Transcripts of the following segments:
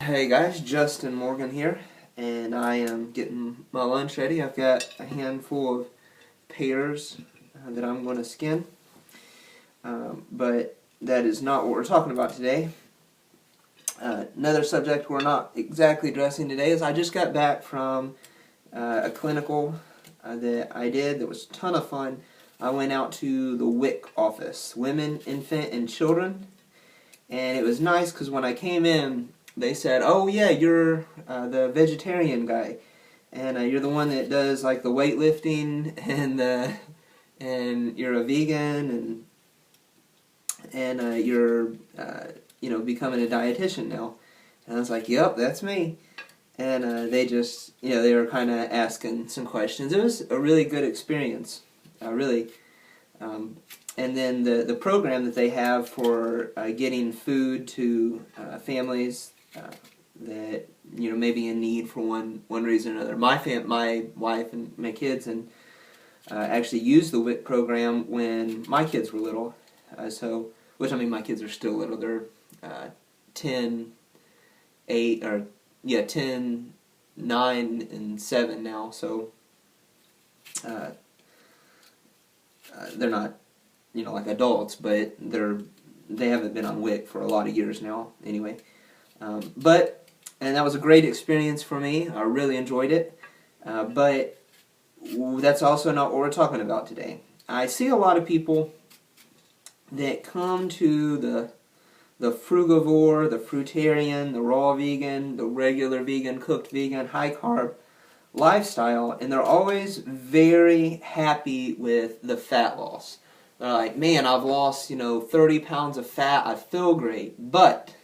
Hey guys, Justin Morgan here, and I am getting my lunch ready. I've got a handful of pears that I'm going to skin, but that is not what we're talking about today. Another subject we're not exactly addressing today is I just got back from a clinical that I did that was a ton of fun. I went out to the WIC office, Women, Infant, and Children, and it was nice because when I came in, they said, "Oh yeah, you're the vegetarian guy, and you're the one that does like the weightlifting and you're a vegan and you're becoming a dietitian now." And I was like, "Yep, that's me." And they just they were kind of asking some questions. It was a really good experience, really. And then the program that they have for getting food to families that may be in need for one reason or another. My wife and my kids and actually used the WIC program when my kids were little. My kids are still little. They're 10, 8, or 10, 9, and 7 now. So they're not like adults, but they haven't been on WIC for a lot of years now. Anyway, and that was a great experience for me. I really enjoyed it, but that's also not what we're talking about today. I see a lot of people that come to the frugivore, the fruitarian, the raw vegan, the regular vegan, cooked vegan, high carb lifestyle, and they're always very happy with the fat loss. They're like, "Man, I've lost 30 pounds of fat. I feel great, but,"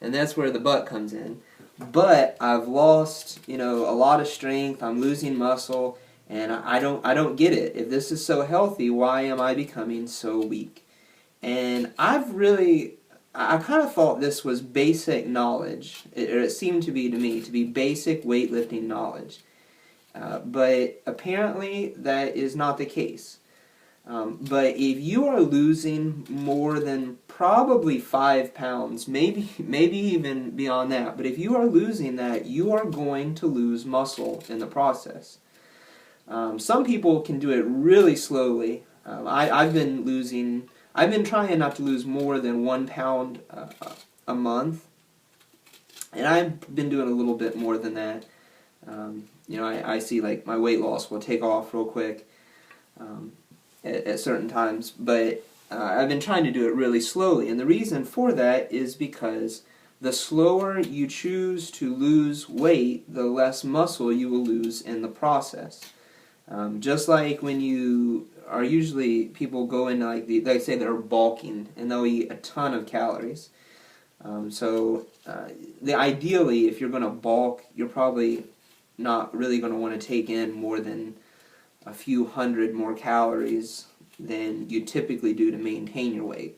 and that's where the "but" comes in. "But I've lost a lot of strength. I'm losing muscle, and I don't get it. If this is so healthy, why am I becoming so weak?" And I kind of thought this was basic knowledge, or it seemed to be to me, to be basic weightlifting knowledge. But apparently that is not the case. But if you are losing more than probably 5 pounds, maybe even beyond that, but if you are losing that, you are going to lose muscle in the process. Some people can do it really slowly. I've been trying not to lose more than 1 pound a month, and I've been doing a little bit more than that. I see like my weight loss will take off real quick at certain times, but I've been trying to do it really slowly, and the reason for that is because the slower you choose to lose weight, the less muscle you will lose in the process. Just like when you are usually, people go into like say they're bulking and they'll eat a ton of calories. Ideally, if you're going to bulk, you're probably not really going to want to take in more than a few hundred more calories than you typically do to maintain your weight.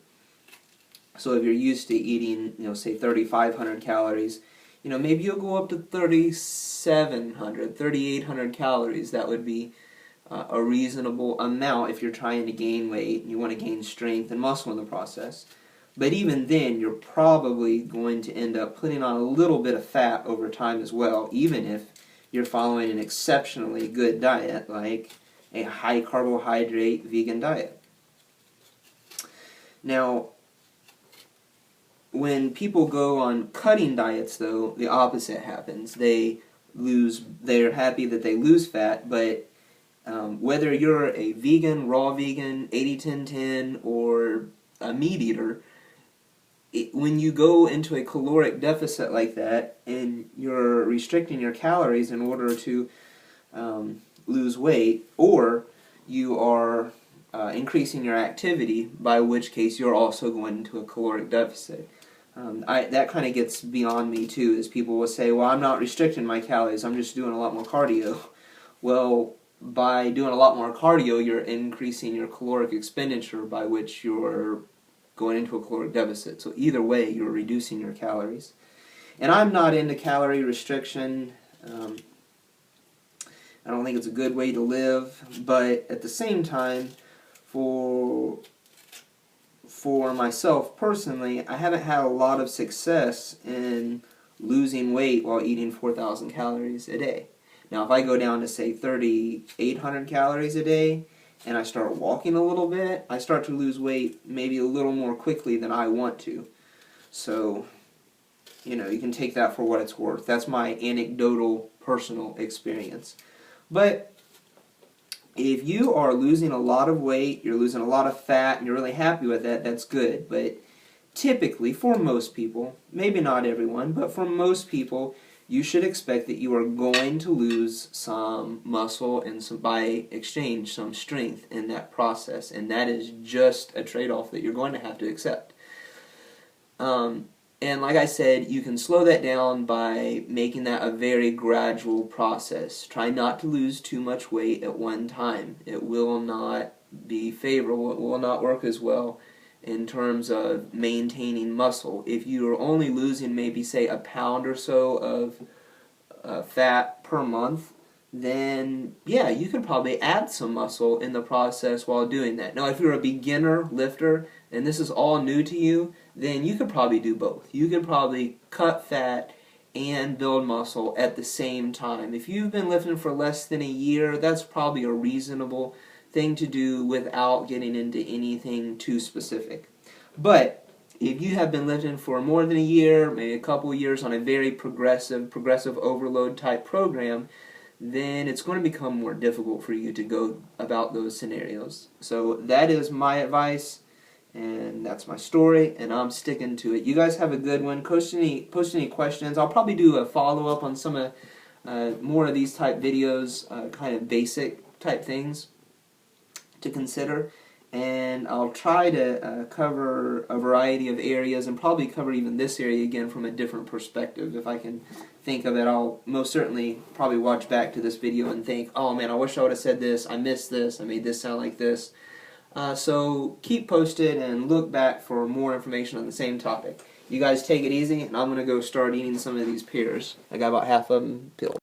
So if you're used to eating, say 3,500 calories, maybe you'll go up to 3,700, 3,800 calories. That would be a reasonable amount if you're trying to gain weight and you want to gain strength and muscle in the process. But even then, you're probably going to end up putting on a little bit of fat over time as well, even if you're following an exceptionally good diet like a high carbohydrate vegan diet. Now, when people go on cutting diets, though, the opposite happens. They're happy that they lose fat, but whether you're a vegan, raw vegan, 80-10-10, or a meat eater, when you go into a caloric deficit like that and you're restricting your calories in order to lose weight, or you are increasing your activity, by which case you're also going into a caloric deficit. That kind of gets beyond me too, as people will say, "Well, I'm not restricting my calories, I'm just doing a lot more cardio." Well, by doing a lot more cardio, you're increasing your caloric expenditure, by which you're going into a caloric deficit. So either way, you're reducing your calories. And I'm not into calorie restriction. I don't think it's a good way to live, but at the same time, for myself personally, I haven't had a lot of success in losing weight while eating 4,000 calories a day. Now, if I go down to, say, 3,800 calories a day, and I start walking a little bit, I start to lose weight maybe a little more quickly than I want to. So, you can take that for what it's worth. That's my anecdotal, personal experience. But if you are losing a lot of weight, you're losing a lot of fat, and you're really happy with that, that's good. But typically, for most people, maybe not everyone, but for most people, you should expect that you are going to lose some muscle and by exchange some strength in that process, and that is just a trade-off that you're going to have to accept. And like I said, you can slow that down by making that a very gradual process. Try not to lose too much weight at one time. It will not be favorable. It will not work as well in terms of maintaining muscle. If you are only losing maybe, say, a pound or so of fat per month, then yeah, you could probably add some muscle in the process while doing that. Now, if you're a beginner lifter and this is all new to you, then you could probably do both. You could probably cut fat and build muscle at the same time. If you've been lifting for less than a year, that's probably a reasonable thing to do without getting into anything too specific. But if you have been lifting for more than a year, maybe a couple of years on a very progressive overload type program, then it's going to become more difficult for you to go about those scenarios. So that is my advice, and that's my story, and I'm sticking to it. You guys have a good one. Post any questions. I'll probably do a follow-up on some of more of these type videos, kind of basic type things to consider. And I'll try to cover a variety of areas and probably cover even this area again from a different perspective. If I can think of it, I'll most certainly probably watch back to this video and think, oh man, I wish I would have said this, I missed this, I made this sound like this. So keep posted and look back for more information on the same topic. You guys take it easy, and I'm going to go start eating some of these pears. I got about half of them peeled.